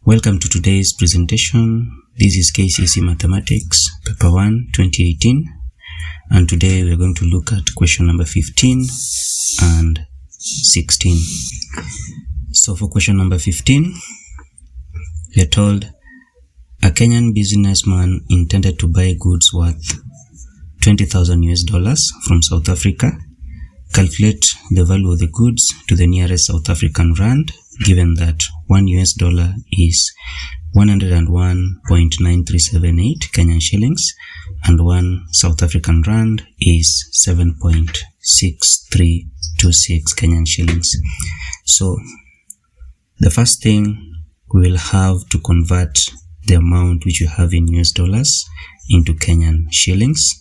Welcome to today's presentation. This is Kcse Mathematics, Paper 1, 2018. And today we're going to look at question number 15 and 16. So for question number 15, we are told a Kenyan businessman intended to buy goods worth 20,000 US dollars from South Africa. Calculate the value of the goods to the nearest South African rand, given that 1 US dollar is 101.9378 Kenyan shillings and 1 South African rand is 7.6326 Kenyan shillings. So the first thing, we will have to convert the amount which you have in US dollars into Kenyan shillings.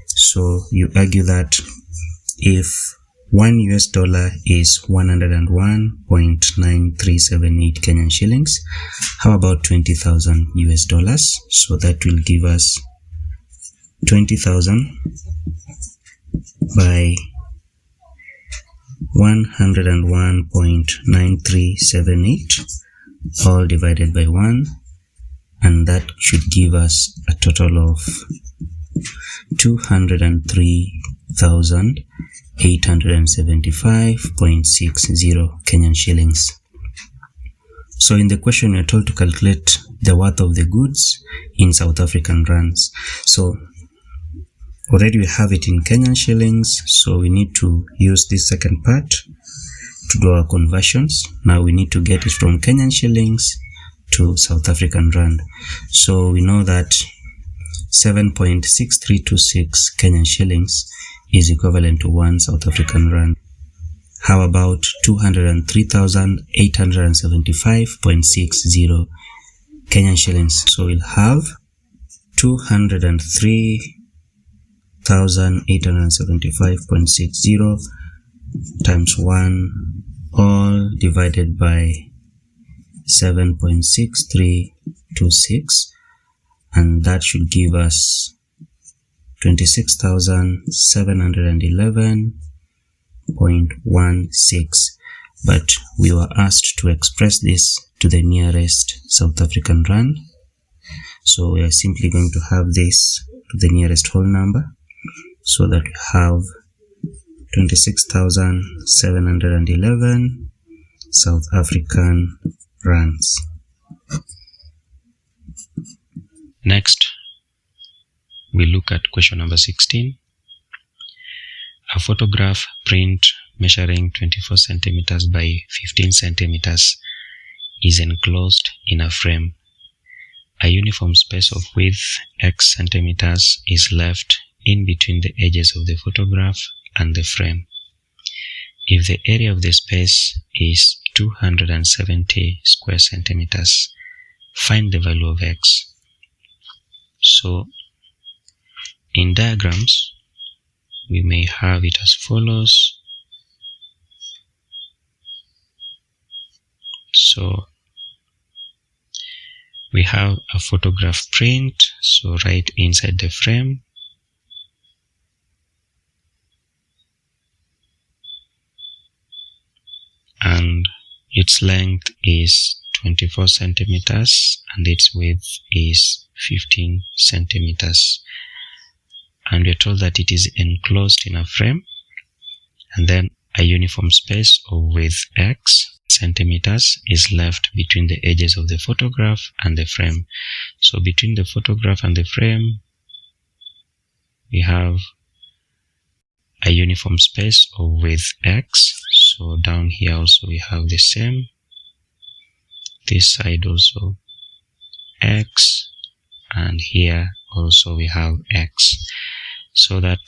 So you argue that if 1 US dollar is 101.9378 Kenyan shillings, how about 20,000 US dollars? So that will give us 20,000 by 101.9378 all divided by 1, and that should give us a total of 203,875.60 Kenyan shillings. So in the question, we are told to calculate the worth of the goods in South African rands. So already we have it in Kenyan shillings, so we need to use this second part to do our conversions. Now we need to get it from Kenyan shillings to South African rand. So we know that 7.6326 Kenyan shillings is equivalent to 1 South African rand. How about 203,875.60 Kenyan shillings? So we'll have 203,875.60 times 1 all divided by 7.6326, and that should give us 26,711.16, but we were asked to express this to the nearest South African rand, so we are simply going to have this to the nearest whole number, so that we have 26,711 South African rands. Next, we look at question number 16. A photograph print measuring 24 centimeters by 15 centimeters is enclosed in a frame. A uniform space of width x centimeters is left in between the edges of the photograph and the frame. If the area of the space is 270 square centimeters, find the value of x. So in diagrams, we may have it as follows. So we have a photograph print, so right inside the frame, and its length is 24 centimeters and its width is 15 centimeters. And we're told that it is enclosed in a frame, and then a uniform space of width x centimeters is left between the edges of the photograph and the frame. So between the photograph and the frame, we have a uniform space of width x. So down here also we have the same. This side also x, and here also we have x. So that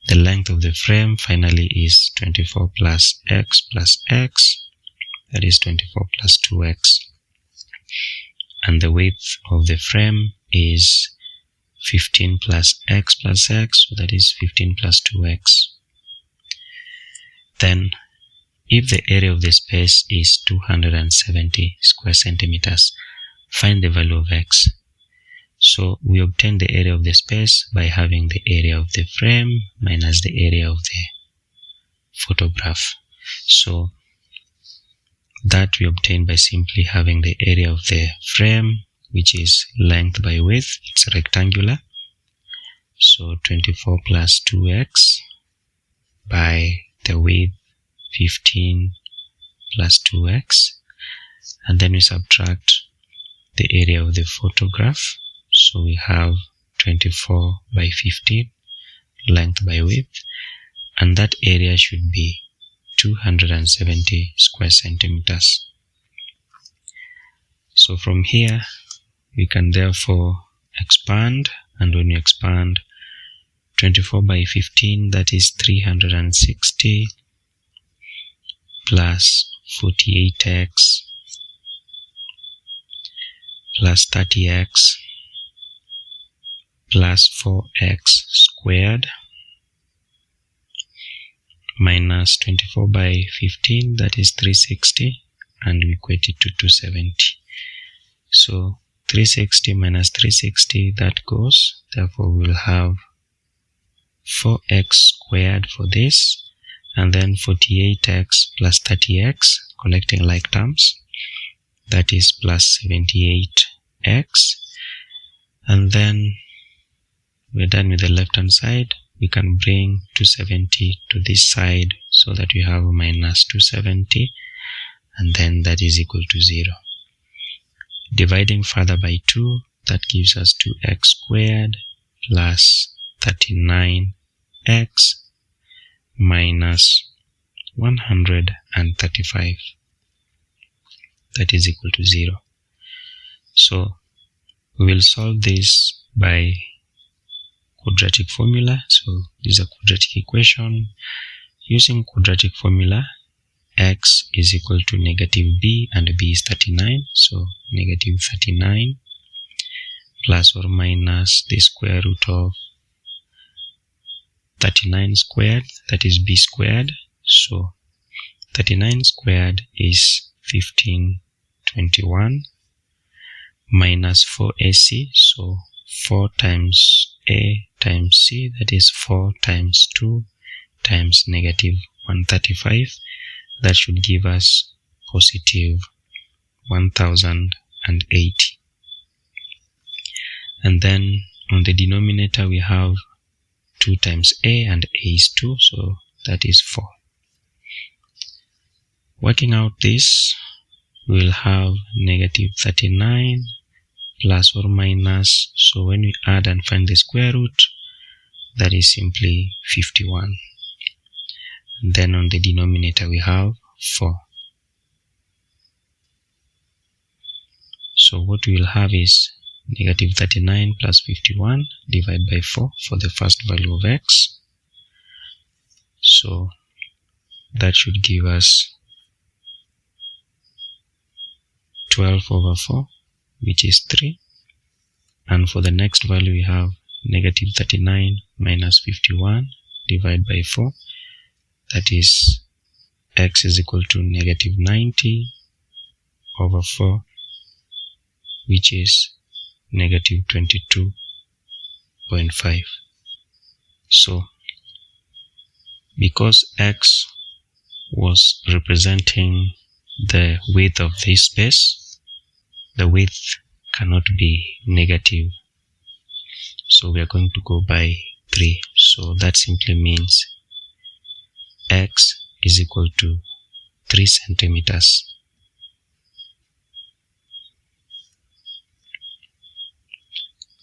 the length of the frame finally is 24 plus x, that is 24 plus 2x. And the width of the frame is 15 plus x, so that is 15 plus 2x. Then if the area of the space is 270 square centimeters, find the value of x. So we obtain the area of the space by having the area of the frame minus the area of the photograph. So That we obtain by simply having the area of the frame, which is length by width. It's rectangular. So 24 plus 2x by the width 15 plus 2x. And then we subtract the area of the photograph. So we have 24 by 15, length by width. And that area should be 270 square centimeters. So from here, we can therefore expand, and when you expand 24 by 15, that is 360 plus 48x plus 30x plus 4x squared minus 24 by 15, that is 360, and we equate it to 270. So 360 minus 360, that goes. Therefore, we'll have 4x squared for this, and then 48x plus 30x, collecting like terms, that is plus 78x. And then we're done with the left hand side. We can bring 270 to this side so that we have minus 270, and then that is equal to 0. Dividing further by 2, that gives us 2x squared plus 39x minus 135. That is equal to 0. So we will solve this by quadratic formula. So this is a quadratic equation. Using quadratic formula, x is equal to negative b, and b is 39. So negative 39 plus or minus the square root of 39 squared, that is b squared. So 39 squared is 1521 minus 4ac. So 4 times a times c, that is 4 times 2 times negative 135. That should give us positive 1080. And then on the denominator we have 2 times a, and a is 2, so that is 4. Working out this, we will have negative 39 plus or minus, so when we add and find the square root, that is simply 51. And then on the denominator we have 4. So what we will have is negative 39 plus 51 divided by 4 for the first value of x. So that should give us 12 over 4, which is 3. And for the next value we have negative 39 minus 51 divided by 4. That is x is equal to negative 90 over 4, which is negative 22.5. So because x was representing the width of this space, the width cannot be negative, so we are going to go by 3. So that simply means x is equal to 3 centimeters.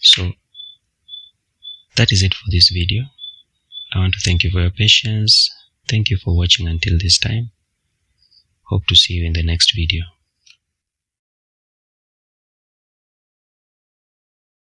So that is it for this video. I want to thank you for your patience. Thank you for watching until this time. Hope to see you in the next video.